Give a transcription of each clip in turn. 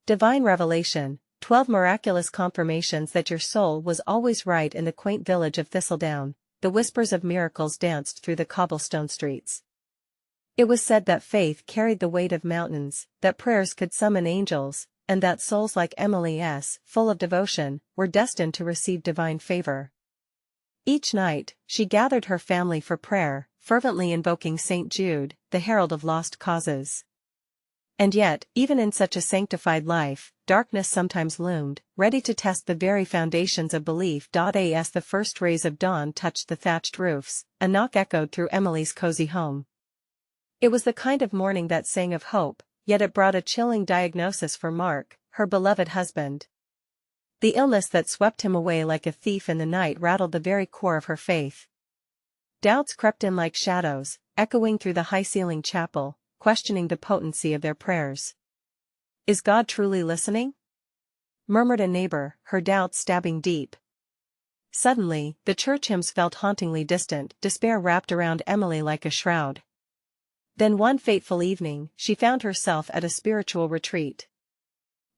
Divine Revelation, 12 miraculous confirmations that your soul was always right. In the quaint village of Thistledown, the whispers of miracles danced through the cobblestone streets. It was said that faith carried the weight of mountains, that prayers could summon angels, and that souls like Emily's, full of devotion, were destined to receive divine favor. Each night, she gathered her family for prayer, fervently invoking St. Jude, the herald of lost causes. And yet, even in such a sanctified life, darkness sometimes loomed, ready to test the very foundations of belief. As the first rays of dawn touched the thatched roofs, a knock echoed through Emily's cozy home. It was the kind of morning that sang of hope, yet it brought a chilling diagnosis for Mark, her beloved husband. The illness that swept him away like a thief in the night rattled the very core of her faith. Doubts crept in like shadows, echoing through the high-ceilinged chapel, questioning the potency of their prayers. "Is God truly listening?" murmured a neighbor, her doubts stabbing deep. Suddenly, the church hymns felt hauntingly distant. Despair wrapped around Emily like a shroud. Then one fateful evening, she found herself at a spiritual retreat.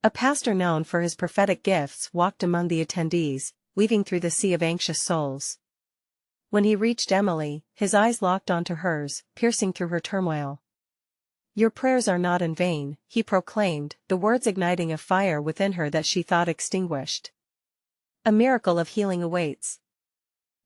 A pastor known for his prophetic gifts walked among the attendees, weaving through the sea of anxious souls. When he reached Emily, his eyes locked onto hers, piercing through her turmoil. "Your prayers are not in vain," he proclaimed, the words igniting a fire within her that she thought extinguished. "A miracle of healing awaits."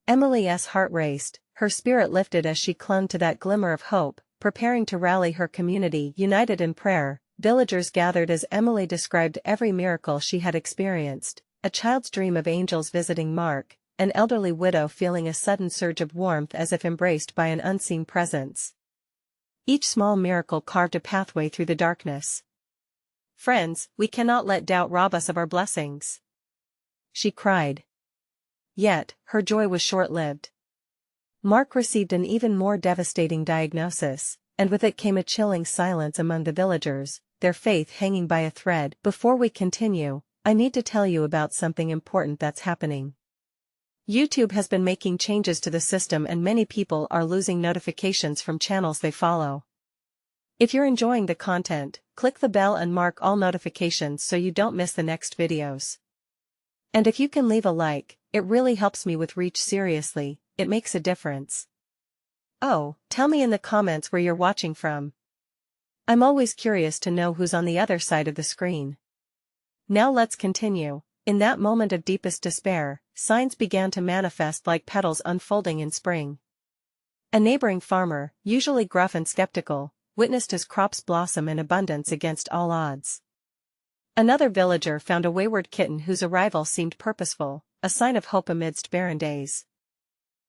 Emily's heart raced, her spirit lifted as she clung to that glimmer of hope, preparing to rally her community. United in prayer, villagers gathered as Emily described every miracle she had experienced: a child's dream of angels visiting Mark, an elderly widow feeling a sudden surge of warmth as if embraced by an unseen presence. Each small miracle carved a pathway through the darkness. "Friends, we cannot let doubt rob us of our blessings," she cried. Yet, her joy was short-lived. Mark received an even more devastating diagnosis, and with it came a chilling silence among the villagers, their faith hanging by a thread. "Before we continue, I need to tell you about something important that's happening. YouTube has been making changes to the system and many people are losing notifications from channels they follow. If you're enjoying the content, click the bell and mark all notifications so you don't miss the next videos. And if you can leave a like, it really helps me with reach. Seriously, it makes a difference. Oh, tell me in the comments where you're watching from. I'm always curious to know who's on the other side of the screen. Now let's continue. In that moment of deepest despair, signs began to manifest like petals unfolding in spring. A neighboring farmer, usually gruff and skeptical, witnessed his crops blossom in abundance against all odds. Another villager found a wayward kitten whose arrival seemed purposeful, a sign of hope amidst barren days.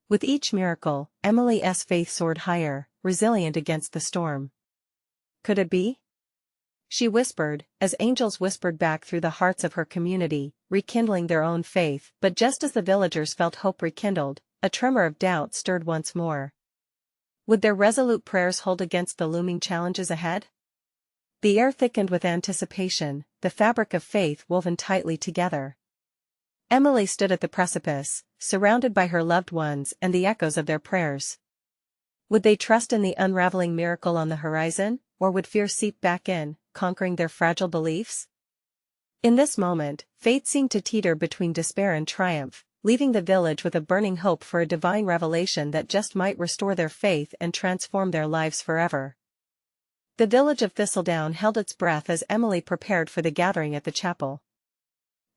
With each miracle, Emily's faith soared higher, resilient against the storm. Could it be? She whispered, as angels whispered back through the hearts of her community, rekindling their own faith. But just as the villagers felt hope rekindled, a tremor of doubt stirred once more. Would their resolute prayers hold against the looming challenges ahead? The air thickened with anticipation, the fabric of faith woven tightly together. Emily stood at the precipice, surrounded by her loved ones and the echoes of their prayers. Would they trust in the unraveling miracle on the horizon, or would fear seep back in, conquering their fragile beliefs? In this moment, faith seemed to teeter between despair and triumph, leaving the village with a burning hope for a divine revelation that just might restore their faith and transform their lives forever. The village of Thistledown held its breath as Emily prepared for the gathering at the chapel.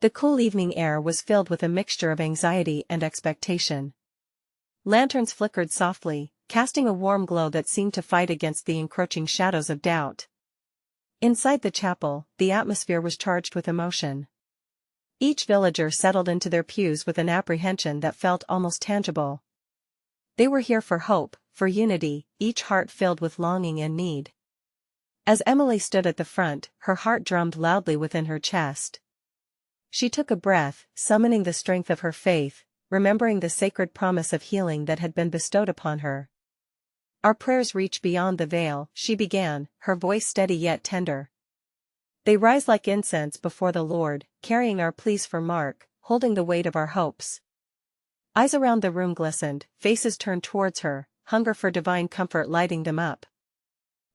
The cool evening air was filled with a mixture of anxiety and expectation. Lanterns flickered softly, casting a warm glow that seemed to fight against the encroaching shadows of doubt. Inside the chapel, the atmosphere was charged with emotion. Each villager settled into their pews with an apprehension that felt almost tangible. They were here for hope, for unity, each heart filled with longing and need. As Emily stood at the front, her heart drummed loudly within her chest. She took a breath, summoning the strength of her faith, remembering the sacred promise of healing that had been bestowed upon her. "Our prayers reach beyond the veil," she began, her voice steady yet tender. "They rise like incense before the Lord, carrying our pleas for Mark, holding the weight of our hopes." Eyes around the room glistened, faces turned towards her, hunger for divine comfort lighting them up.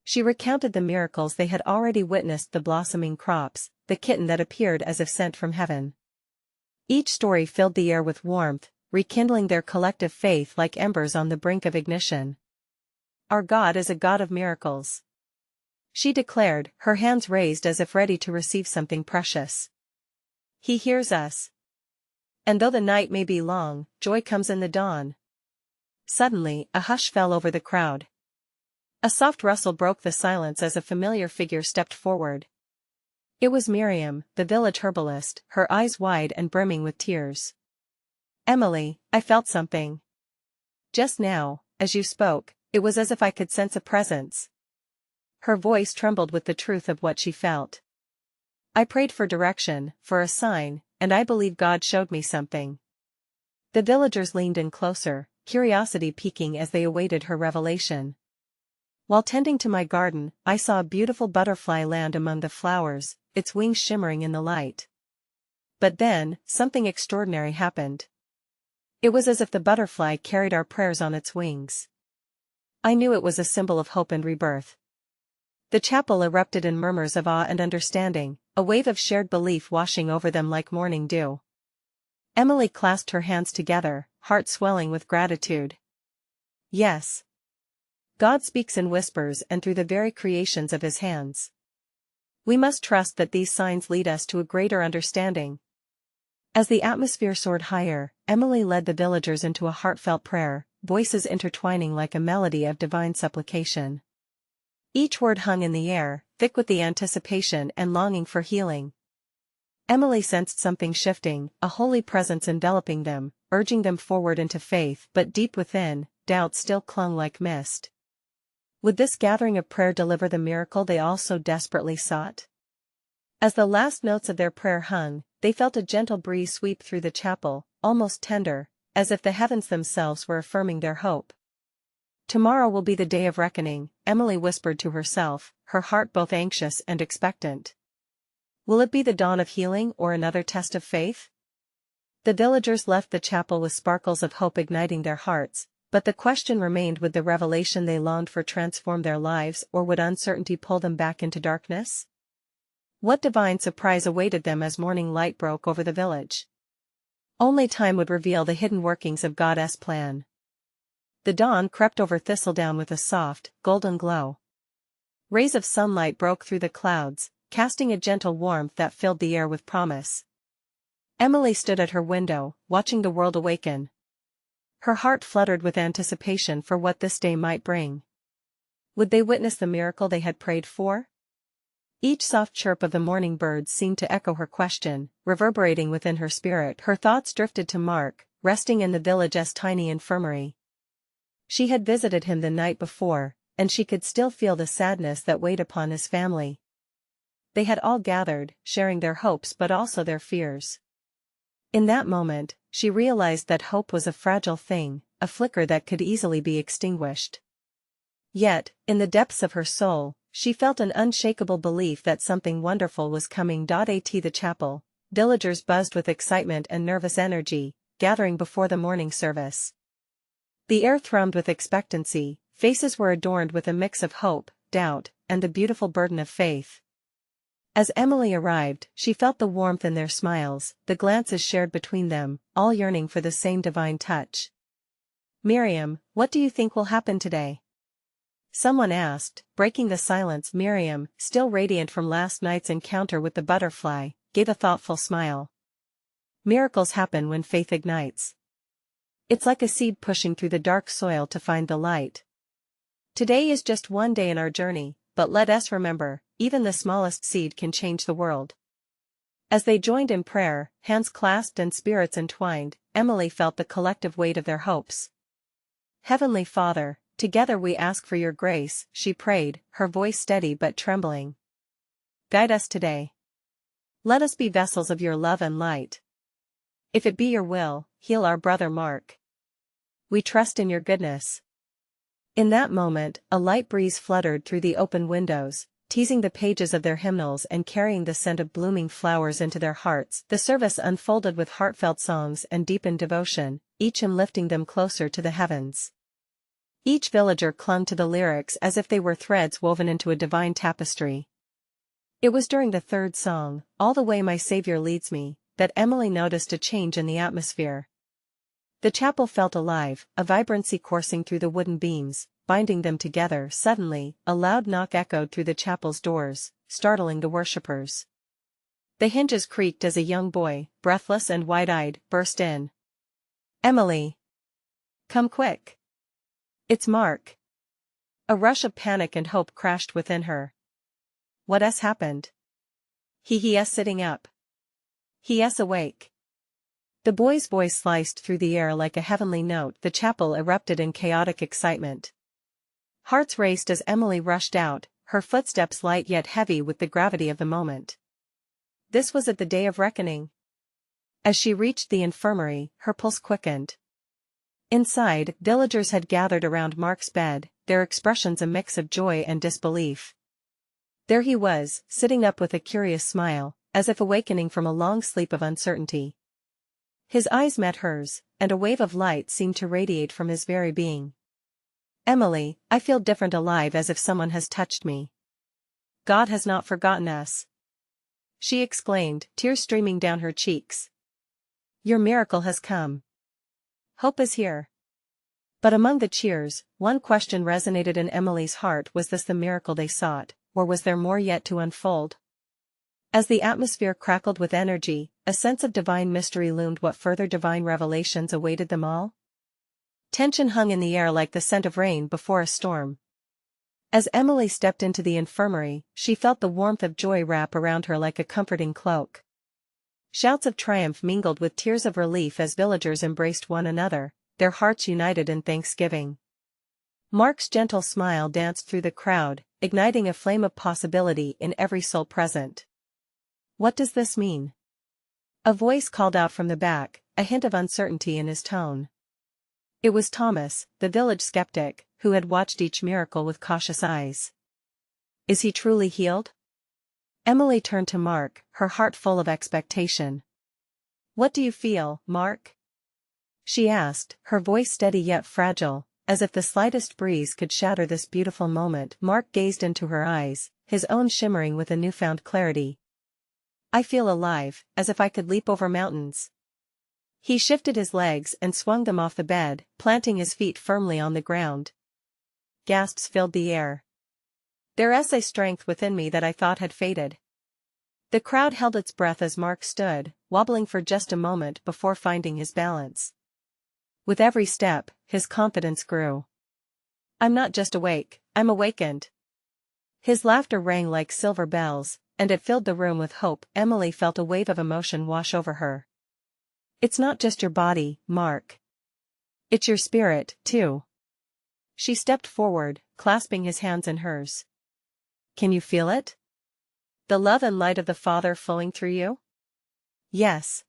She recounted the miracles they had already witnessed: the blossoming crops, the kitten that appeared as if sent from heaven. Each story filled the air with warmth, rekindling their collective faith like embers on the brink of ignition. "Our God is a God of miracles," she declared, her hands raised as if ready to receive something precious. "He hears us. And though the night may be long, joy comes in the dawn." Suddenly, a hush fell over the crowd. A soft rustle broke the silence as a familiar figure stepped forward. It was Miriam, the village herbalist, her eyes wide and brimming with tears. "Emily, I felt something. Just now, as you spoke, it was as if I could sense a presence." Her voice trembled with the truth of what she felt. "I prayed for direction, for a sign, and I believe God showed me something." The villagers leaned in closer, curiosity piquing as they awaited her revelation. "While tending to my garden, I saw a beautiful butterfly land among the flowers, its wings shimmering in the light. But then, something extraordinary happened. It was as if the butterfly carried our prayers on its wings. I knew it was a symbol of hope and rebirth." The chapel erupted in murmurs of awe and understanding, a wave of shared belief washing over them like morning dew. Emily clasped her hands together, heart swelling with gratitude. Yes. God speaks in whispers and through the very creations of his hands. We must trust that these signs lead us to a greater understanding. As the atmosphere soared higher, Emily led the villagers into a heartfelt prayer, voices intertwining like a melody of divine supplication. Each word hung in the air, thick with the anticipation and longing for healing. Emily sensed something shifting, a holy presence enveloping them, urging them forward into faith, but deep within, doubt still clung like mist. Would this gathering of prayer deliver the miracle they all so desperately sought? As the last notes of their prayer hung, they felt a gentle breeze sweep through the chapel, almost tender, as if the heavens themselves were affirming their hope. "Tomorrow will be the day of reckoning," Emily whispered to herself, her heart both anxious and expectant. Will it be the dawn of healing or another test of faith? The villagers left the chapel with sparkles of hope igniting their hearts, but the question remained: would the revelation they longed for transform their lives, or would uncertainty pull them back into darkness? What divine surprise awaited them as morning light broke over the village? Only time would reveal the hidden workings of God's plan. The dawn crept over Thistledown with a soft, golden glow. Rays of sunlight broke through the clouds, casting a gentle warmth that filled the air with promise. Emily stood at her window, watching the world awaken. Her heart fluttered with anticipation for what this day might bring. Would they witness the miracle they had prayed for? Each soft chirp of the morning birds seemed to echo her question, reverberating within her spirit. Her thoughts drifted to Mark, resting in the village's tiny infirmary. She had visited him the night before, and she could still feel the sadness that weighed upon his family. They had all gathered, sharing their hopes but also their fears. In that moment, she realized that hope was a fragile thing, a flicker that could easily be extinguished. Yet, in the depths of her soul, she felt an unshakable belief that something wonderful was coming. At the chapel, villagers buzzed with excitement and nervous energy, gathering before the morning service. The air thrummed with expectancy, faces were adorned with a mix of hope, doubt, and the beautiful burden of faith. As Emily arrived, she felt the warmth in their smiles, the glances shared between them, all yearning for the same divine touch. "Miriam, what do you think will happen today?" someone asked, breaking the silence. Miriam, still radiant from last night's encounter with the butterfly, gave a thoughtful smile. "Miracles happen when faith ignites. It's like a seed pushing through the dark soil to find the light. Today is just one day in our journey, but let us remember, even the smallest seed can change the world." As they joined in prayer, hands clasped and spirits entwined, Emily felt the collective weight of their hopes. "Heavenly Father, together we ask for your grace," she prayed, her voice steady but trembling. "Guide us today. Let us be vessels of your love and light. If it be your will, heal our brother Mark. We trust in your goodness." In that moment, a light breeze fluttered through the open windows, teasing the pages of their hymnals and carrying the scent of blooming flowers into their hearts. The service unfolded with heartfelt songs and deepened devotion, each hymn lifting them closer to the heavens. Each villager clung to the lyrics as if they were threads woven into a divine tapestry. It was during the third song, All the Way My Savior Leads Me, that Emily noticed a change in the atmosphere. The chapel felt alive, a vibrancy coursing through the wooden beams, binding them together. Suddenly, a loud knock echoed through the chapel's doors, startling the worshippers. The hinges creaked as a young boy, breathless and wide-eyed, burst in. "Emily! Come quick! It's Mark!" A rush of panic and hope crashed within her. "What has happened?" He is sitting up. He is awake." The boy's voice sliced through the air like a heavenly note. The chapel erupted in chaotic excitement. Hearts raced as Emily rushed out, her footsteps light yet heavy with the gravity of the moment. This was at the day of reckoning. As she reached the infirmary, her pulse quickened. Inside, villagers had gathered around Mark's bed, their expressions a mix of joy and disbelief. There he was, sitting up with a curious smile, as if awakening from a long sleep of uncertainty. His eyes met hers, and a wave of light seemed to radiate from his very being. "Emily, I feel different, alive, as if someone has touched me. God has not forgotten us," she exclaimed, tears streaming down her cheeks. "Your miracle has come. Hope is here." But among the cheers, one question resonated in Emily's heart: was this the miracle they sought, or was there more yet to unfold? As the atmosphere crackled with energy, a sense of divine mystery loomed. What further divine revelations awaited them all? Tension hung in the air like the scent of rain before a storm. As Emily stepped into the infirmary, she felt the warmth of joy wrap around her like a comforting cloak. Shouts of triumph mingled with tears of relief as villagers embraced one another, their hearts united in thanksgiving. Mark's gentle smile danced through the crowd, igniting a flame of possibility in every soul present. "What does this mean?" a voice called out from the back, a hint of uncertainty in his tone. It was Thomas, the village skeptic, who had watched each miracle with cautious eyes. "Is he truly healed?" Emily turned to Mark, her heart full of expectation. "What do you feel, Mark?" she asked, her voice steady yet fragile, as if the slightest breeze could shatter this beautiful moment. Mark gazed into her eyes, his own shimmering with a newfound clarity. "I feel alive, as if I could leap over mountains." He shifted his legs and swung them off the bed, planting his feet firmly on the ground. Gasps filled the air. "There's a strength within me that I thought had faded." The crowd held its breath as Mark stood, wobbling for just a moment before finding his balance. With every step, his confidence grew. "I'm not just awake, I'm awakened." His laughter rang like silver bells, and it filled the room with hope. Emily felt a wave of emotion wash over her. "It's not just your body, Mark. It's your spirit, too." She stepped forward, clasping his hands in hers. "Can you feel it? The love and light of the Father flowing through you?" "Yes."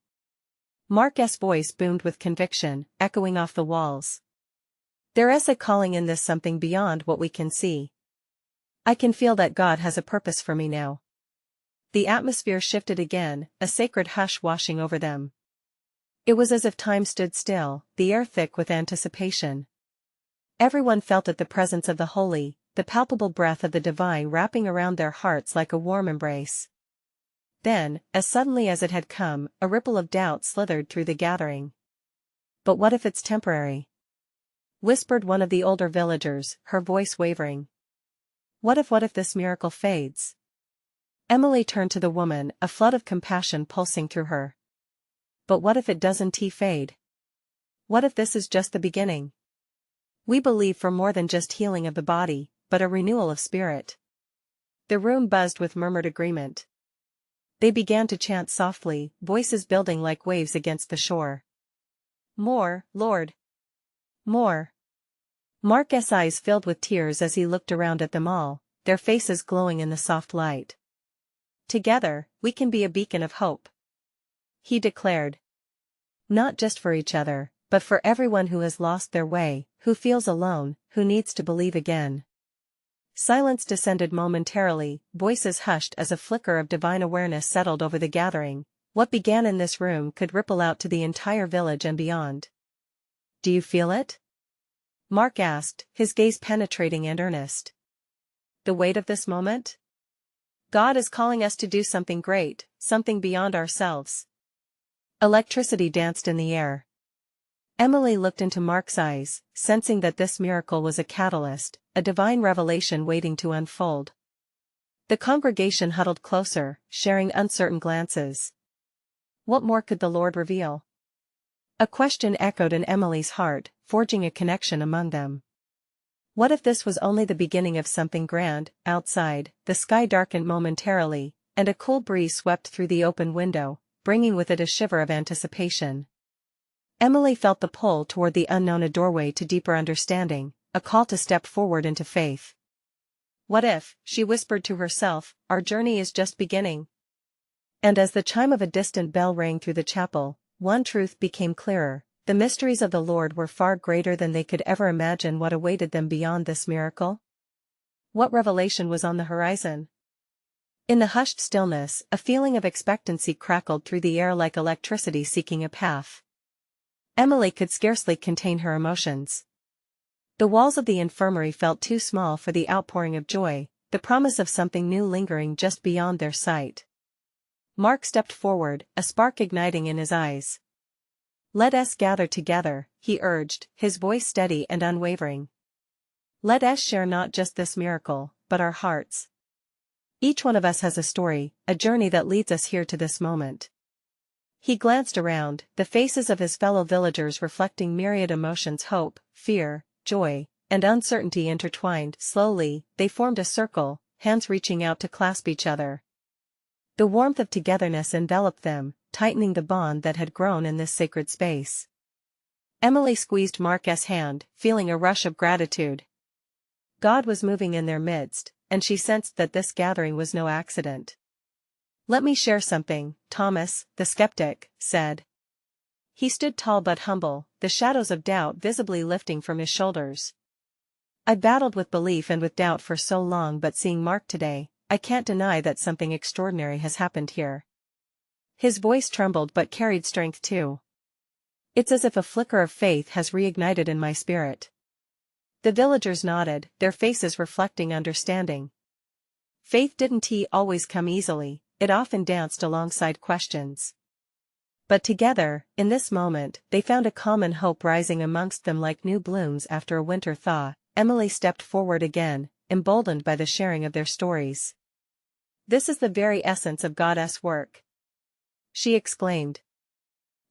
Mark's voice boomed with conviction, echoing off the walls. "There is a calling in this, something beyond what we can see. I can feel that God has a purpose for me now." The atmosphere shifted again, a sacred hush washing over them. It was as if time stood still, the air thick with anticipation. Everyone felt it, the presence of the holy, the palpable breath of the divine wrapping around their hearts like a warm embrace. Then, as suddenly as it had come, a ripple of doubt slithered through the gathering. "But what if it's temporary?" whispered one of the older villagers, her voice wavering. What if this miracle fades?" Emily turned to the woman, a flood of compassion pulsing through her. "But what if it doesn't fade? What if this is just the beginning? We believe for more than just healing of the body, but a renewal of spirit." The room buzzed with murmured agreement. They began to chant softly, voices building like waves against the shore. "More, Lord! More!" Mark's eyes filled with tears as he looked around at them all, their faces glowing in the soft light. "Together, we can be a beacon of hope," he declared. "Not just for each other, but for everyone who has lost their way, who feels alone, who needs to believe again." Silence descended momentarily, voices hushed as a flicker of divine awareness settled over the gathering. What began in this room could ripple out to the entire village and beyond. "Do you feel it?" Mark asked, his gaze penetrating and earnest. "The weight of this moment?" God is calling us to do something great, something beyond ourselves. Electricity danced in the air. Emily looked into Mark's eyes, sensing that this miracle was a catalyst, a divine revelation waiting to unfold. The congregation huddled closer, sharing uncertain glances. What more could the Lord reveal? A question echoed in Emily's heart, forging a connection among them. What if this was only the beginning of something grand? Outside, the sky darkened momentarily, and a cool breeze swept through the open window, bringing with it a shiver of anticipation. Emily felt the pull toward the unknown, a doorway to deeper understanding, a call to step forward into faith. What if, she whispered to herself, our journey is just beginning? And as the chime of a distant bell rang through the chapel, one truth became clearer: the mysteries of the Lord were far greater than they could ever imagine. What awaited them beyond this miracle? What revelation was on the horizon? In the hushed stillness, a feeling of expectancy crackled through the air like electricity seeking a path. Emily could scarcely contain her emotions. The walls of the infirmary felt too small for the outpouring of joy, the promise of something new lingering just beyond their sight. Mark stepped forward, a spark igniting in his eyes. Let us gather together, he urged, his voice steady and unwavering. Let us share not just this miracle, but our hearts. Each one of us has a story, a journey that leads us here to this moment. He glanced around, the faces of his fellow villagers reflecting myriad emotions: hope, fear, joy, and uncertainty intertwined. Slowly, they formed a circle, hands reaching out to clasp each other. The warmth of togetherness enveloped them, tightening the bond that had grown in this sacred space. Emily squeezed Mark's hand, feeling a rush of gratitude. God was moving in their midst, and she sensed that this gathering was no accident. Let me share something, Thomas, the skeptic, said. He stood tall but humble, the shadows of doubt visibly lifting from his shoulders. I've battled with belief and with doubt for so long, but seeing Mark today, I can't deny that something extraordinary has happened here. His voice trembled but carried strength too. It's as if a flicker of faith has reignited in my spirit. The villagers nodded, their faces reflecting understanding. Faith didn't always come easily, it often danced alongside questions. But together, in this moment, they found a common hope rising amongst them like new blooms after a winter thaw. Emily stepped forward again, emboldened by the sharing of their stories. This is the very essence of God's work, she exclaimed.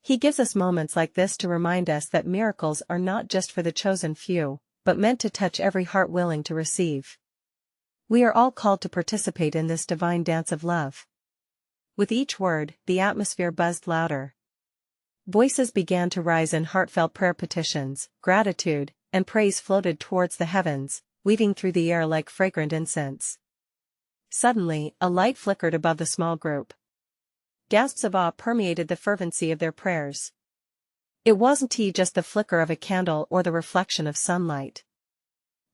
He gives us moments like this to remind us that miracles are not just for the chosen few, but meant to touch every heart willing to receive. We are all called to participate in this divine dance of love. With each word, the atmosphere buzzed louder. Voices began to rise in heartfelt prayer, petitions, gratitude, and praise floated towards the heavens, weaving through the air like fragrant incense. Suddenly, a light flickered above the small group. Gasps of awe permeated the fervency of their prayers. It wasn't just the flicker of a candle or the reflection of sunlight.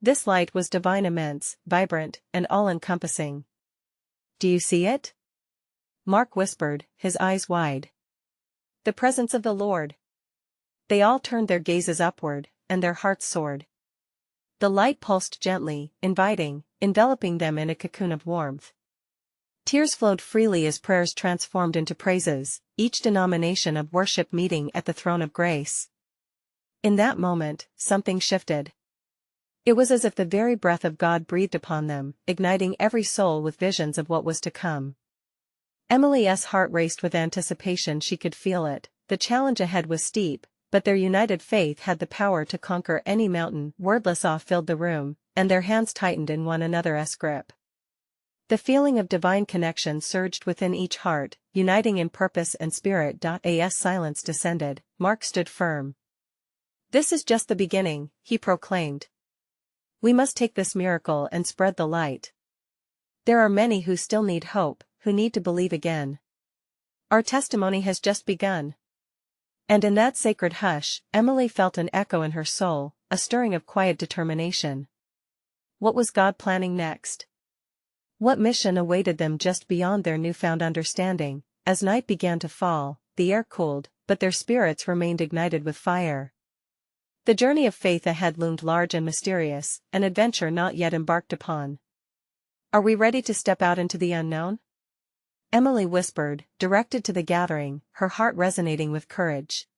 This light was divine, immense, vibrant, and all-encompassing. Do you see it? Mark whispered, his eyes wide. The presence of the Lord. They all turned their gazes upward, and their hearts soared. The light pulsed gently, inviting, enveloping them in a cocoon of warmth. Tears flowed freely as prayers transformed into praises, each denomination of worship meeting at the throne of grace. In that moment, something shifted. It was as if the very breath of God breathed upon them, igniting every soul with visions of what was to come. Emily's heart raced with anticipation. She could feel it. The challenge ahead was steep, but their united faith had the power to conquer any mountain. Wordless awe filled the room, and their hands tightened in one another's grip. The feeling of divine connection surged within each heart, uniting in purpose and spirit. As silence descended, Mark stood firm. This is just the beginning, he proclaimed. We must take this miracle and spread the light. There are many who still need hope, who need to believe again. Our testimony has just begun. And in that sacred hush, Emily felt an echo in her soul, a stirring of quiet determination. What was God planning next? What mission awaited them just beyond their newfound understanding? As night began to fall, the air cooled, but their spirits remained ignited with fire. The journey of faith ahead loomed large and mysterious, an adventure not yet embarked upon. Are we ready to step out into the unknown? Emily whispered, directed to the gathering, her heart resonating with courage.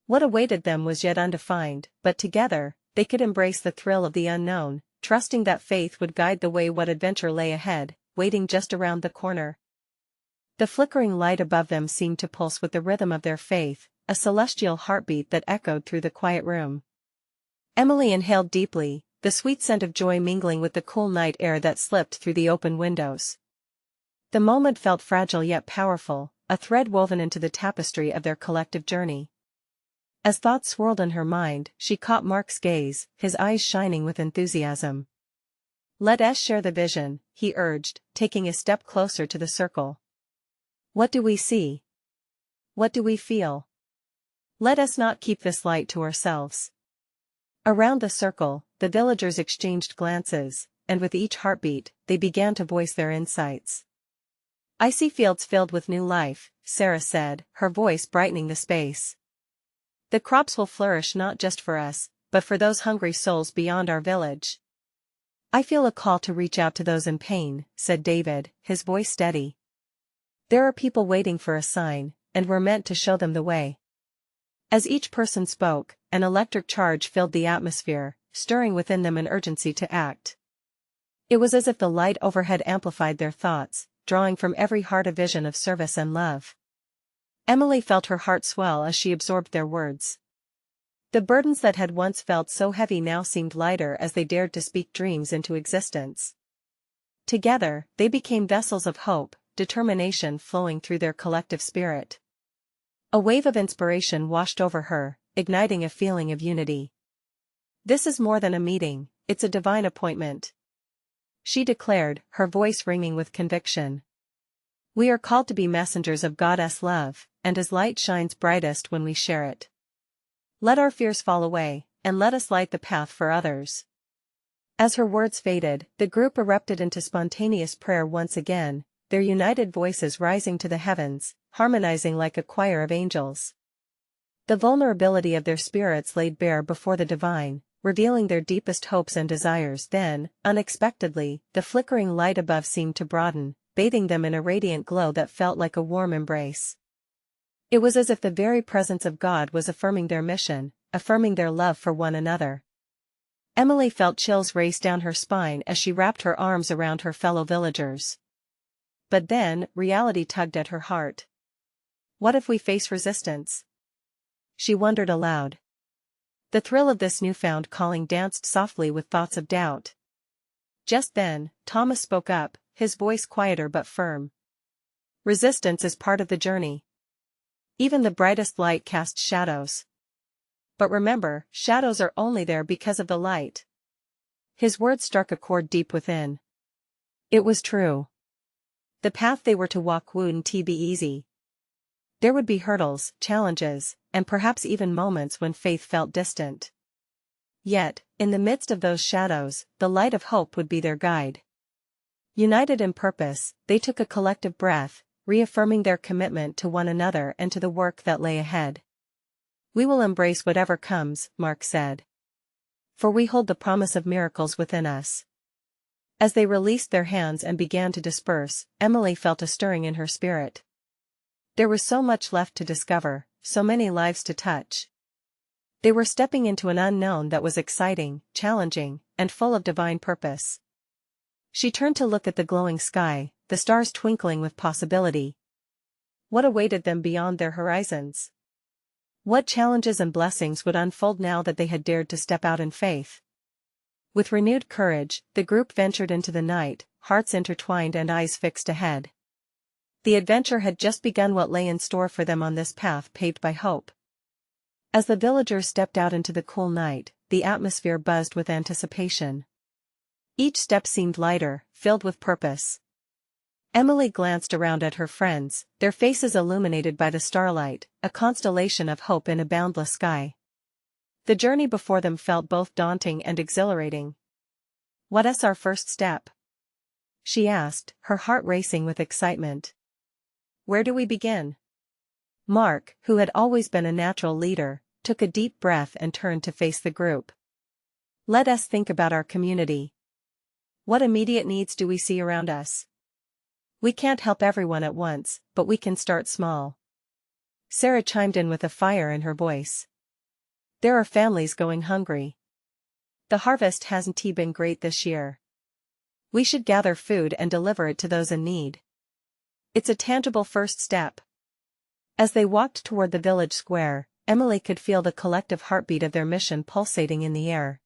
What awaited them was yet undefined, but together, they could embrace the thrill of the unknown, trusting that faith would guide the way. What adventure lay ahead, waiting just around the corner. The flickering light above them seemed to pulse with the rhythm of their faith, a celestial heartbeat that echoed through the quiet room. Emily inhaled deeply, the sweet scent of joy mingling with the cool night air that slipped through the open windows. The moment felt fragile yet powerful, a thread woven into the tapestry of their collective journey. As thoughts swirled in her mind, she caught Mark's gaze, his eyes shining with enthusiasm. "Let us share the vision," he urged, taking a step closer to the circle. "What do we see? What do we feel? Let us not keep this light to ourselves." Around the circle, the villagers exchanged glances, and with each heartbeat, they began to voice their insights. "I see fields filled with new life," Sarah said, her voice brightening the space. "The crops will flourish not just for us, but for those hungry souls beyond our village." "I feel a call to reach out to those in pain," said David, his voice steady. "There are people waiting for a sign, and we're meant to show them the way." As each person spoke, an electric charge filled the atmosphere, stirring within them an urgency to act. It was as if the light overhead amplified their thoughts, drawing from every heart a vision of service and love. Emily felt her heart swell as she absorbed their words. The burdens that had once felt so heavy now seemed lighter as they dared to speak dreams into existence. Together, they became vessels of hope, determination flowing through their collective spirit. A wave of inspiration washed over her, igniting a feeling of unity. "This is more than a meeting, it's a divine appointment," she declared, her voice ringing with conviction. "We are called to be messengers of God's love, and His light shines brightest when we share it. Let our fears fall away, and let us light the path for others." As her words faded, the group erupted into spontaneous prayer once again, their united voices rising to the heavens, harmonizing like a choir of angels. The vulnerability of their spirits laid bare before the divine, revealing their deepest hopes and desires. Then, unexpectedly, the flickering light above seemed to broaden, bathing them in a radiant glow that felt like a warm embrace. It was as if the very presence of God was affirming their mission, affirming their love for one another. Emily felt chills race down her spine as she wrapped her arms around her fellow villagers. But then, reality tugged at her heart. What if we face resistance? She wondered aloud. The thrill of this newfound calling danced softly with thoughts of doubt. Just then, Thomas spoke up, his voice quieter but firm. "Resistance is part of the journey. Even the brightest light casts shadows. But remember, shadows are only there because of the light." His words struck a chord deep within. It was true. The path they were to walk wouldn't be easy. There would be hurdles, challenges, and perhaps even moments when faith felt distant. Yet, in the midst of those shadows, the light of hope would be their guide. United in purpose, they took a collective breath, reaffirming their commitment to one another and to the work that lay ahead. "We will embrace whatever comes," Mark said. "For we hold the promise of miracles within us." As they released their hands and began to disperse, Emily felt a stirring in her spirit. There was so much left to discover, so many lives to touch. They were stepping into an unknown that was exciting, challenging, and full of divine purpose. She turned to look at the glowing sky, the stars twinkling with possibility. What awaited them beyond their horizons? What challenges and blessings would unfold now that they had dared to step out in faith? With renewed courage, the group ventured into the night, hearts intertwined and eyes fixed ahead. The adventure had just begun. What lay in store for them on this path paved by hope? As the villagers stepped out into the cool night, the atmosphere buzzed with anticipation. Each step seemed lighter, filled with purpose. Emily glanced around at her friends, their faces illuminated by the starlight, a constellation of hope in a boundless sky. The journey before them felt both daunting and exhilarating. "What's our first step?" she asked, her heart racing with excitement. "Where do we begin?" Mark, who had always been a natural leader, took a deep breath and turned to face the group. "Let us think about our community. What immediate needs do we see around us? We can't help everyone at once, but we can start small. Sarah chimed in with a fire in her voice. There are families going hungry. The harvest hasn't been great this year. We should gather food and deliver it to those in need. It's a tangible first step. As they walked toward the village square, Emily could feel the collective heartbeat of their mission pulsating in the air.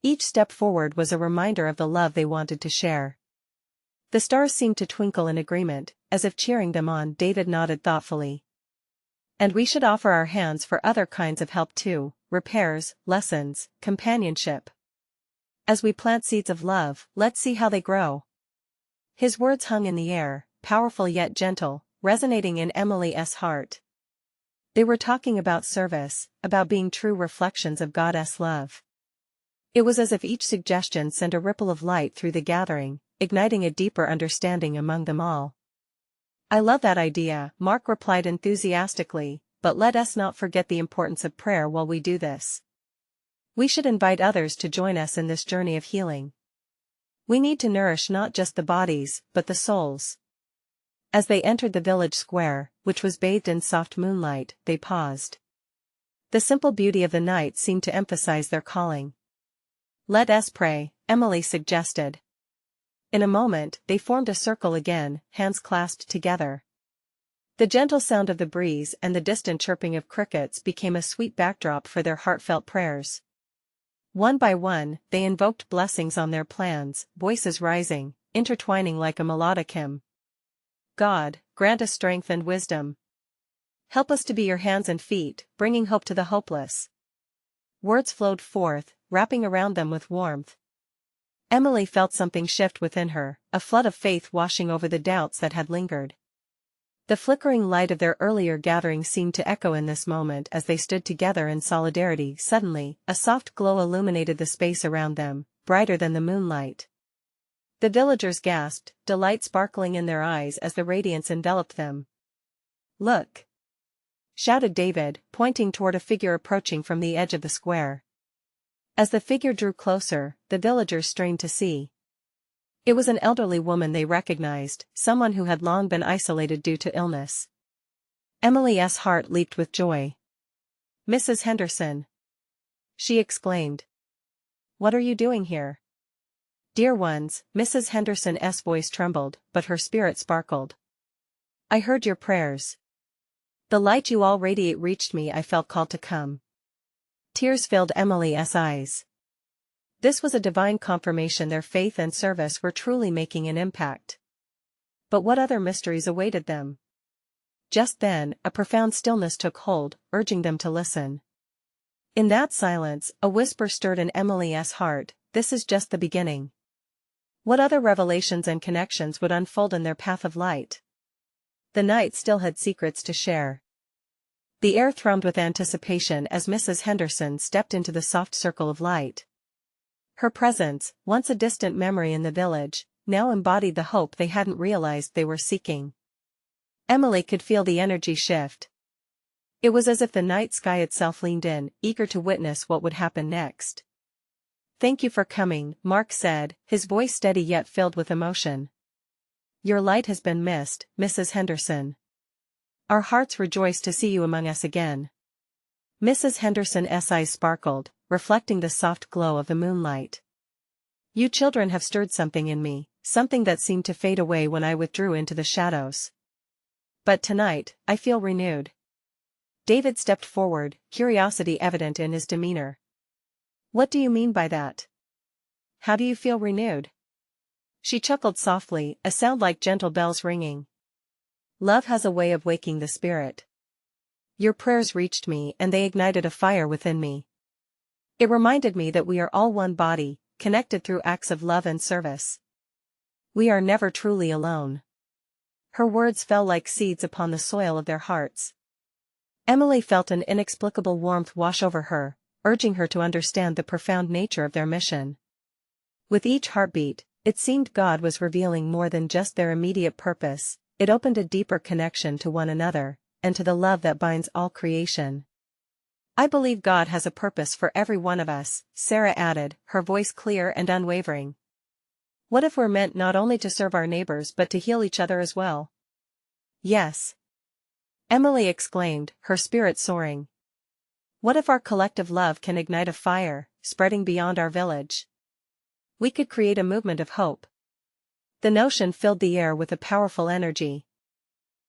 Each step forward was a reminder of the love they wanted to share. The stars seemed to twinkle in agreement, as if cheering them on. David nodded thoughtfully. And we should offer our hands for other kinds of help too, repairs, lessons, companionship. As we plant seeds of love, let's see how they grow. His words hung in the air, powerful yet gentle, resonating in Emily's heart. They were talking about service, about being true reflections of God's love. It was as if each suggestion sent a ripple of light through the gathering, igniting a deeper understanding among them all. I love that idea, Mark replied enthusiastically, but let us not forget the importance of prayer while we do this. We should invite others to join us in this journey of healing. We need to nourish not just the bodies, but the souls. As they entered the village square, which was bathed in soft moonlight, they paused. The simple beauty of the night seemed to emphasize their calling. Let us pray, Emily suggested. In a moment, they formed a circle again, hands clasped together. The gentle sound of the breeze and the distant chirping of crickets became a sweet backdrop for their heartfelt prayers. One by one, they invoked blessings on their plans, voices rising, intertwining like a melodic hymn. God, grant us strength and wisdom. Help us to be your hands and feet, bringing hope to the hopeless. Words flowed forth, wrapping around them with warmth. Emily felt something shift within her, a flood of faith washing over the doubts that had lingered. The flickering light of their earlier gathering seemed to echo in this moment as they stood together in solidarity. Suddenly, a soft glow illuminated the space around them, brighter than the moonlight. The villagers gasped, delight sparkling in their eyes as the radiance enveloped them. Look! Shouted David, pointing toward a figure approaching from the edge of the square. As the figure drew closer, the villagers strained to see. It was an elderly woman they recognized, someone who had long been isolated due to illness. Emily's heart leaped with joy. Mrs. Henderson! She exclaimed. What are you doing here? Dear ones, Mrs. Henderson's voice trembled, but her spirit sparkled. I heard your prayers. The light you all radiate reached me. I felt called to come. Tears filled Emily's eyes. This was a divine confirmation their faith and service were truly making an impact. But what other mysteries awaited them? Just then, a profound stillness took hold, urging them to listen. In that silence, a whisper stirred in Emily's heart, this is just the beginning. What other revelations and connections would unfold in their path of light? The night still had secrets to share. The air thrummed with anticipation as Mrs. Henderson stepped into the soft circle of light. Her presence, once a distant memory in the village, now embodied the hope they hadn't realized they were seeking. Emily could feel the energy shift. It was as if the night sky itself leaned in, eager to witness what would happen next. Thank you for coming, Mark said, his voice steady yet filled with emotion. Your light has been missed, Mrs. Henderson. Our hearts rejoice to see you among us again. Mrs. Henderson's eyes sparkled, reflecting the soft glow of the moonlight. You children have stirred something in me, something that seemed to fade away when I withdrew into the shadows. But tonight, I feel renewed. David stepped forward, curiosity evident in his demeanor. What do you mean by that? How do you feel renewed? She chuckled softly, a sound like gentle bells ringing. Love has a way of waking the spirit. Your prayers reached me and they ignited a fire within me. It reminded me that we are all one body, connected through acts of love and service. We are never truly alone. Her words fell like seeds upon the soil of their hearts. Emily felt an inexplicable warmth wash over her, urging her to understand the profound nature of their mission. With each heartbeat, it seemed God was revealing more than just their immediate purpose. It opened a deeper connection to one another, and to the love that binds all creation. I believe God has a purpose for every one of us, Sarah added, her voice clear and unwavering. What if we're meant not only to serve our neighbors but to heal each other as well? Yes, Emily exclaimed, her spirit soaring. What if our collective love can ignite a fire, spreading beyond our village? We could create a movement of hope. The notion filled the air with a powerful energy.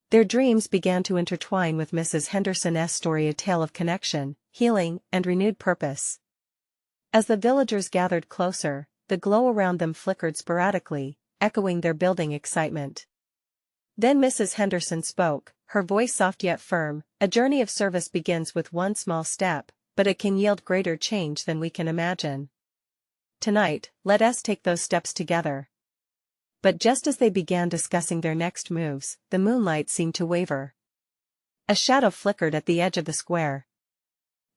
Their dreams began to intertwine with Mrs. Henderson's story, a tale of connection, healing, and renewed purpose. As the villagers gathered closer, the glow around them flickered sporadically, echoing their building excitement. Then Mrs. Henderson spoke, her voice soft yet firm. A journey of service begins with one small step, but it can yield greater change than we can imagine. Tonight, let us take those steps together. But just as they began discussing their next moves, the moonlight seemed to waver. A shadow flickered at the edge of the square.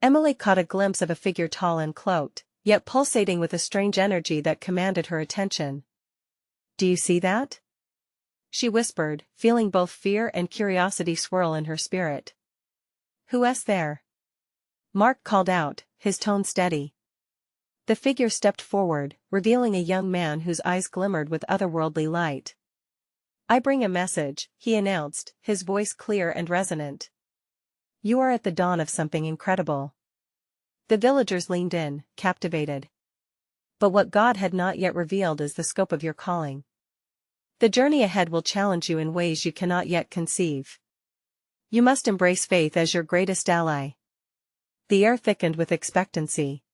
Emily caught a glimpse of a figure tall and cloaked, yet pulsating with a strange energy that commanded her attention. "Do you see that?" she whispered, feeling both fear and curiosity swirl in her spirit. "Who's there?" Mark called out, his tone steady. The figure stepped forward, revealing a young man whose eyes glimmered with otherworldly light. "I bring a message," he announced, his voice clear and resonant. "You are at the dawn of something incredible." The villagers leaned in, captivated. "But what God had not yet revealed is the scope of your calling. The journey ahead will challenge you in ways you cannot yet conceive. You must embrace faith as your greatest ally." The air thickened with expectancy.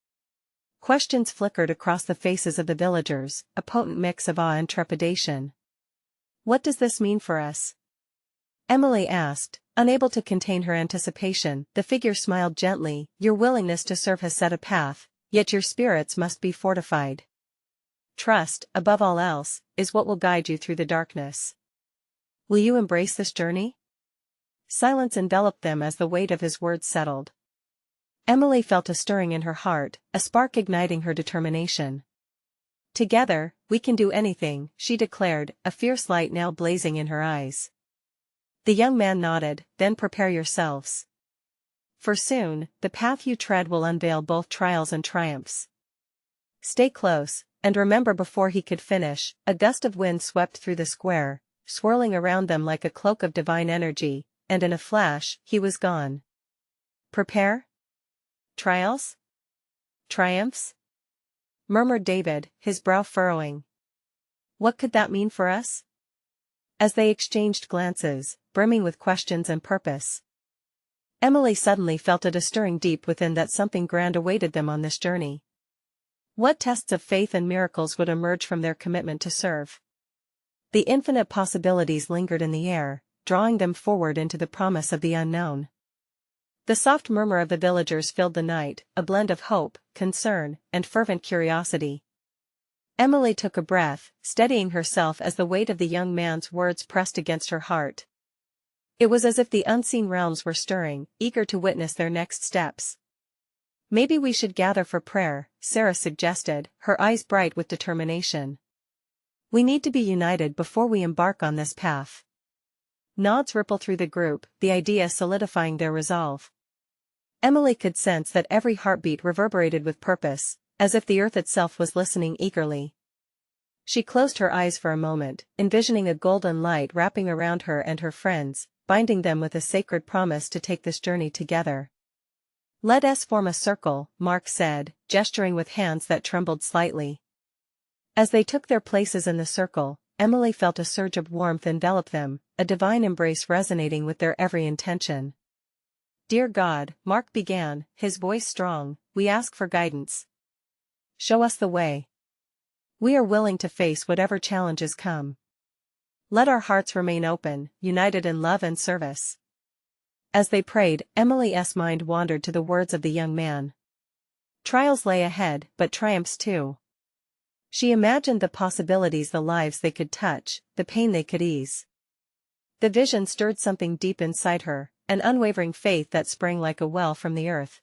Questions flickered across the faces of the villagers, a potent mix of awe and trepidation. "What does this mean for us?" Emily asked, unable to contain her anticipation. The figure smiled gently. "Your willingness to serve has set a path, yet your spirits must be fortified. Trust, above all else, is what will guide you through the darkness. Will you embrace this journey?" Silence enveloped them as the weight of his words settled. Emily felt a stirring in her heart, a spark igniting her determination. "Together, we can do anything," she declared, a fierce light now blazing in her eyes. The young man nodded. "Then prepare yourselves. For soon, the path you tread will unveil both trials and triumphs. Stay close." And remember, before he could finish, a gust of wind swept through the square, swirling around them like a cloak of divine energy, and in a flash, he was gone. "Prepare? Trials? Triumphs?" murmured David, his brow furrowing. What could that mean for us? As they exchanged glances, brimming with questions and purpose, Emily suddenly felt a stirring deep within that something grand awaited them on this journey. What tests of faith and miracles would emerge from their commitment to serve? The infinite possibilities lingered in the air, drawing them forward into the promise of the unknown. The soft murmur of the villagers filled the night, a blend of hope, concern, and fervent curiosity. Emily took a breath, steadying herself as the weight of the young man's words pressed against her heart. It was as if the unseen realms were stirring, eager to witness their next steps. "Maybe we should gather for prayer," Sarah suggested, her eyes bright with determination. "We need to be united before we embark on this path." Nods rippled through the group, the idea solidifying their resolve. Emily could sense that every heartbeat reverberated with purpose, as if the earth itself was listening eagerly. She closed her eyes for a moment, envisioning a golden light wrapping around her and her friends, binding them with a sacred promise to take this journey together. "Let us form a circle," Mark said, gesturing with hands that trembled slightly. As they took their places in the circle, Emily felt a surge of warmth envelop them, a divine embrace resonating with their every intention. "Dear God," Mark began, his voice strong, "we ask for guidance. Show us the way. We are willing to face whatever challenges come. Let our hearts remain open, united in love and service." As they prayed, Emily's mind wandered to the words of the young man. Trials lay ahead, but triumphs too. She imagined the possibilities, the lives they could touch, the pain they could ease. The vision stirred something deep inside her, an unwavering faith that sprang like a well from the earth.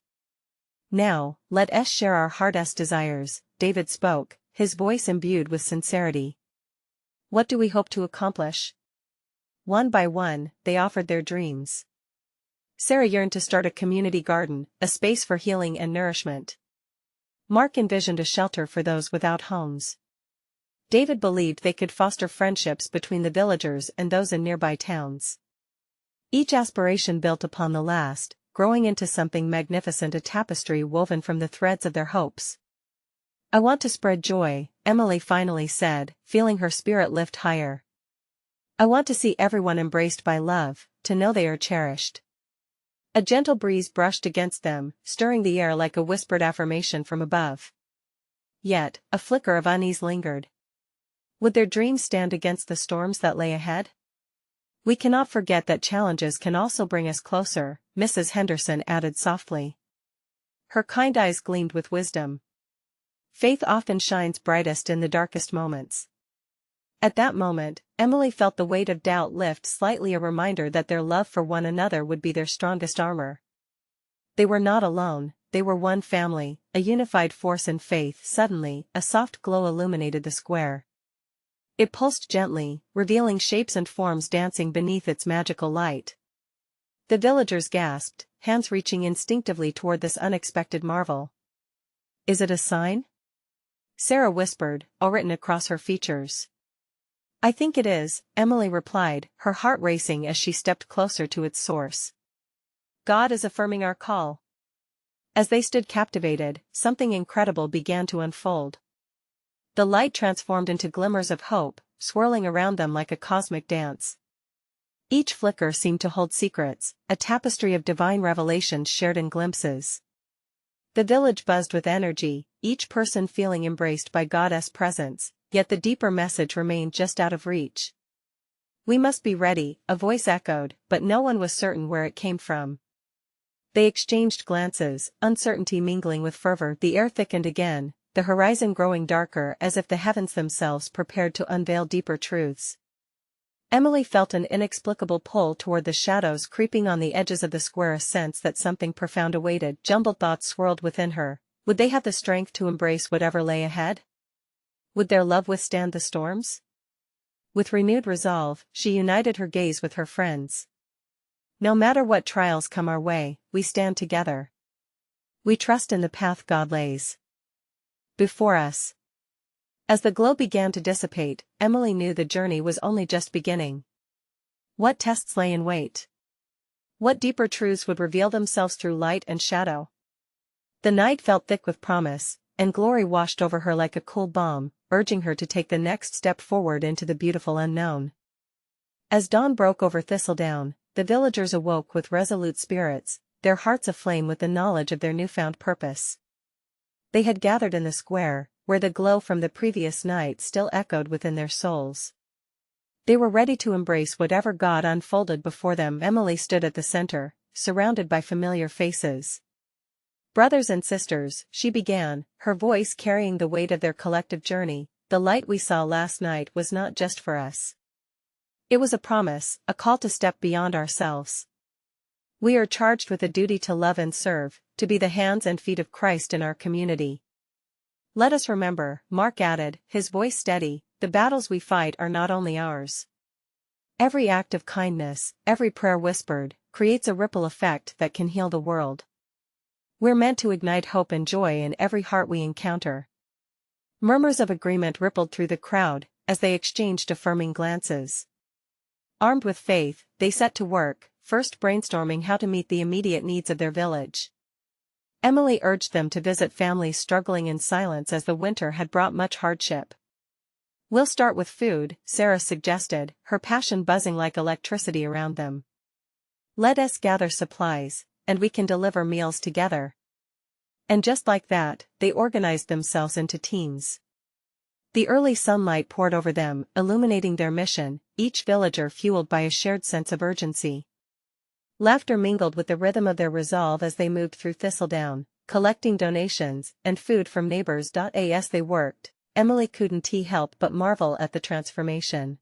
"Now, let us share our heart's desires," David spoke, his voice imbued with sincerity. "What do we hope to accomplish?" One by one, they offered their dreams. Sarah yearned to start a community garden, a space for healing and nourishment. Mark envisioned a shelter for those without homes. David believed they could foster friendships between the villagers and those in nearby towns. Each aspiration built upon the last, growing into something magnificent, a tapestry woven from the threads of their hopes. "I want to spread joy," Emily finally said, feeling her spirit lift higher. "I want to see everyone embraced by love, to know they are cherished." A gentle breeze brushed against them, stirring the air like a whispered affirmation from above. Yet, a flicker of unease lingered. Would their dreams stand against the storms that lay ahead? "We cannot forget that challenges can also bring us closer," Mrs. Henderson added softly. Her kind eyes gleamed with wisdom. "Faith often shines brightest in the darkest moments." At that moment, Emily felt the weight of doubt lift slightly, a reminder that their love for one another would be their strongest armor. They were not alone, they were one family, a unified force in faith. Suddenly, a soft glow illuminated the square. It pulsed gently, revealing shapes and forms dancing beneath its magical light. The villagers gasped, hands reaching instinctively toward this unexpected marvel. "Is it a sign?" Sarah whispered, written across her features. "I think it is," Emily replied, her heart racing as she stepped closer to its source. "God is affirming our call." As they stood captivated, something incredible began to unfold. The light transformed into glimmers of hope, swirling around them like a cosmic dance. Each flicker seemed to hold secrets, a tapestry of divine revelations shared in glimpses. The village buzzed with energy, each person feeling embraced by God's presence, yet the deeper message remained just out of reach. "We must be ready," a voice echoed, but no one was certain where it came from. They exchanged glances, uncertainty mingling with fervor. The air thickened again, the horizon growing darker as if the heavens themselves prepared to unveil deeper truths. Emily felt an inexplicable pull toward the shadows creeping on the edges of the square, a sense that something profound awaited. Jumbled thoughts swirled within her. Would they have the strength to embrace whatever lay ahead? Would their love withstand the storms? With renewed resolve, she united her gaze with her friends. "No matter what trials come our way, we stand together. We trust in the path God lays before us." As the glow began to dissipate, Emily knew the journey was only just beginning. What tests lay in wait? What deeper truths would reveal themselves through light and shadow? The night felt thick with promise, and glory washed over her like a cool balm, urging her to take the next step forward into the beautiful unknown. As dawn broke over Thistledown, the villagers awoke with resolute spirits, their hearts aflame with the knowledge of their newfound purpose. They had gathered in the square, where the glow from the previous night still echoed within their souls. They were ready to embrace whatever God unfolded before them. Emily stood at the center, surrounded by familiar faces. "Brothers and sisters," she began, her voice carrying the weight of their collective journey, "the light we saw last night was not just for us. It was a promise, a call to step beyond ourselves. We are charged with a duty to love and serve, to be the hands and feet of Christ in our community. Let us remember," Mark added, his voice steady, "the battles we fight are not only ours. Every act of kindness, every prayer whispered, creates a ripple effect that can heal the world. We're meant to ignite hope and joy in every heart we encounter." Murmurs of agreement rippled through the crowd, as they exchanged affirming glances. Armed with faith, they set to work, first brainstorming how to meet the immediate needs of their village. Emily urged them to visit families struggling in silence as the winter had brought much hardship. "We'll start with food," Sarah suggested, her passion buzzing like electricity around them. "Let us gather supplies, and we can deliver meals together." And just like that, they organized themselves into teams. The early sunlight poured over them, illuminating their mission, each villager fueled by a shared sense of urgency. Laughter mingled with the rhythm of their resolve as they moved through Thistledown, collecting donations and food from neighbors. As they worked, Emily couldn't help but marvel at the transformation.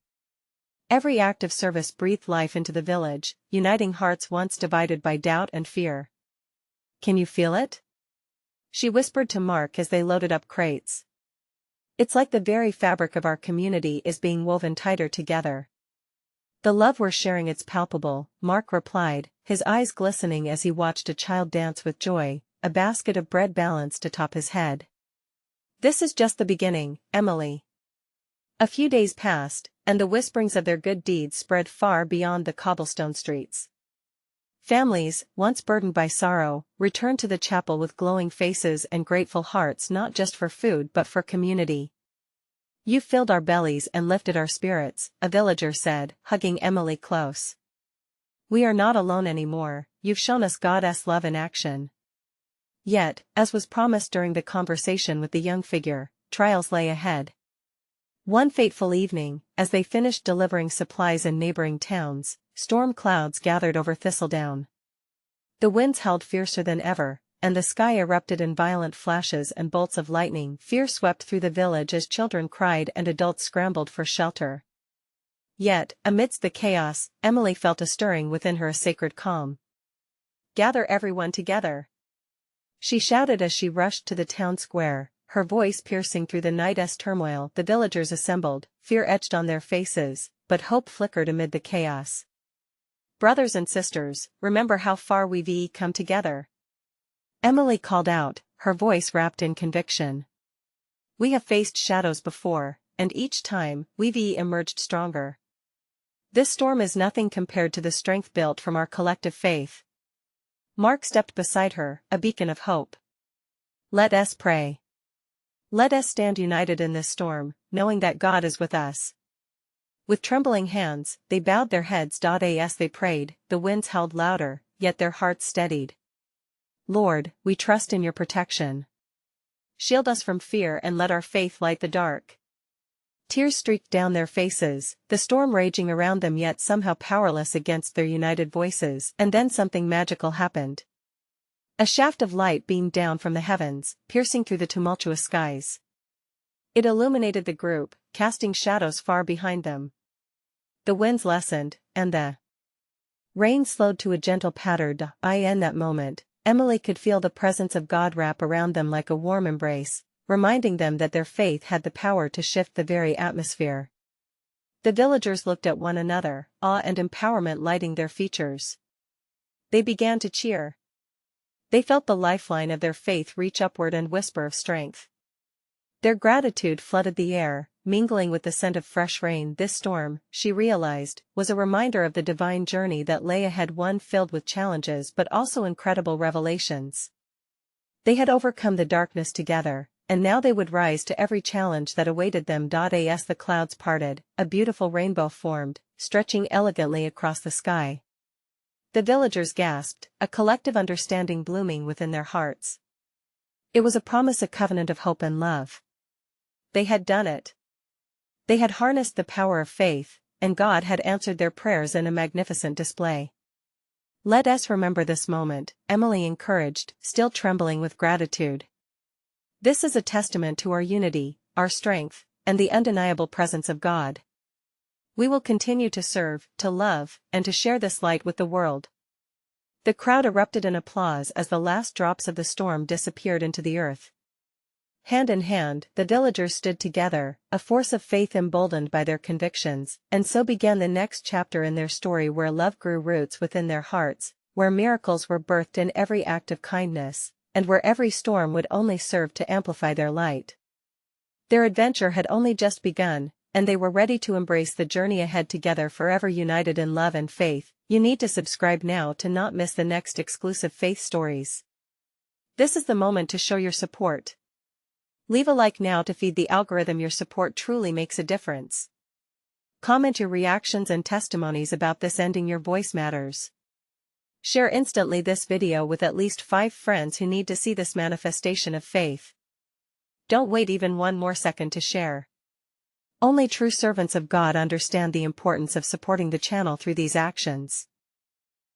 Every act of service breathed life into the village, uniting hearts once divided by doubt and fear. "Can you feel it?" she whispered to Mark as they loaded up crates. "It's like the very fabric of our community is being woven tighter together." "The love we're sharing, it's palpable," Mark replied, his eyes glistening as he watched a child dance with joy, a basket of bread balanced atop his head. "This is just the beginning, Emily. A few days passed, and the whisperings of their good deeds spread far beyond the cobblestone streets. Families, once burdened by sorrow, returned to the chapel with glowing faces and grateful hearts, not just for food but for community. "You filled our bellies and lifted our spirits," a villager said, hugging Emily close. "We are not alone anymore, you've shown us God's love in action." Yet, as was promised during the conversation with the young figure, trials lay ahead. One fateful evening, as they finished delivering supplies in neighboring towns, storm clouds gathered over Thistledown. The winds howled fiercer than ever, and the sky erupted in violent flashes and bolts of lightning. Fear swept through the village as children cried and adults scrambled for shelter. Yet, amidst the chaos, Emily felt a stirring within her, a sacred calm. "Gather everyone together!" she shouted as she rushed to the town square, her voice piercing through the night's turmoil. The villagers assembled, fear etched on their faces, but hope flickered amid the chaos. "Brothers and sisters, remember how far we've come together," Emily called out, her voice wrapped in conviction. "We have faced shadows before, and each time, we've emerged stronger. This storm is nothing compared to the strength built from our collective faith." Mark stepped beside her, a beacon of hope. "Let us pray. Let us stand united in this storm, knowing that God is with us." With trembling hands, they bowed their heads. As they prayed, the winds howled louder, yet their hearts steadied. "Lord, we trust in your protection. Shield us from fear and let our faith light the dark." Tears streaked down their faces, the storm raging around them yet somehow powerless against their united voices. And then something magical happened. A shaft of light beamed down from the heavens, piercing through the tumultuous skies. It illuminated the group, casting shadows far behind them. The winds lessened, and the rain slowed to a gentle patter. In that moment, Emily could feel the presence of God wrap around them like a warm embrace, reminding them that their faith had the power to shift the very atmosphere. The villagers looked at one another, awe and empowerment lighting their features. They began to cheer. They felt the lifeline of their faith reach upward and whisper of strength. Their gratitude flooded the air, mingling with the scent of fresh rain. This storm, she realized, was a reminder of the divine journey that lay ahead, one filled with challenges but also incredible revelations. They had overcome the darkness together, and now they would rise to every challenge that awaited them. As the clouds parted, a beautiful rainbow formed, stretching elegantly across the sky. The villagers gasped, a collective understanding blooming within their hearts. It was a promise, a covenant of hope and love. They had done it. They had harnessed the power of faith, and God had answered their prayers in a magnificent display. "Let us remember this moment," Emily encouraged, still trembling with gratitude. "This is a testament to our unity, our strength, and the undeniable presence of God. We will continue to serve, to love, and to share this light with the world." The crowd erupted in applause as the last drops of the storm disappeared into the earth. Hand in hand, the villagers stood together, a force of faith emboldened by their convictions, and so began the next chapter in their story, where love grew roots within their hearts, where miracles were birthed in every act of kindness, and where every storm would only serve to amplify their light. Their adventure had only just begun, and they were ready to embrace the journey ahead together, forever united in love and faith. You need to subscribe now to not miss the next exclusive faith stories. This is the moment to show your support. Leave a like now to feed the algorithm. Your support truly makes a difference. Comment your reactions and testimonies about this. Ending your voice matters. Share instantly this video with at least 5 friends who need to see this manifestation of faith. Don't wait even one more second to share. Only true servants of God understand the importance of supporting the channel through these actions.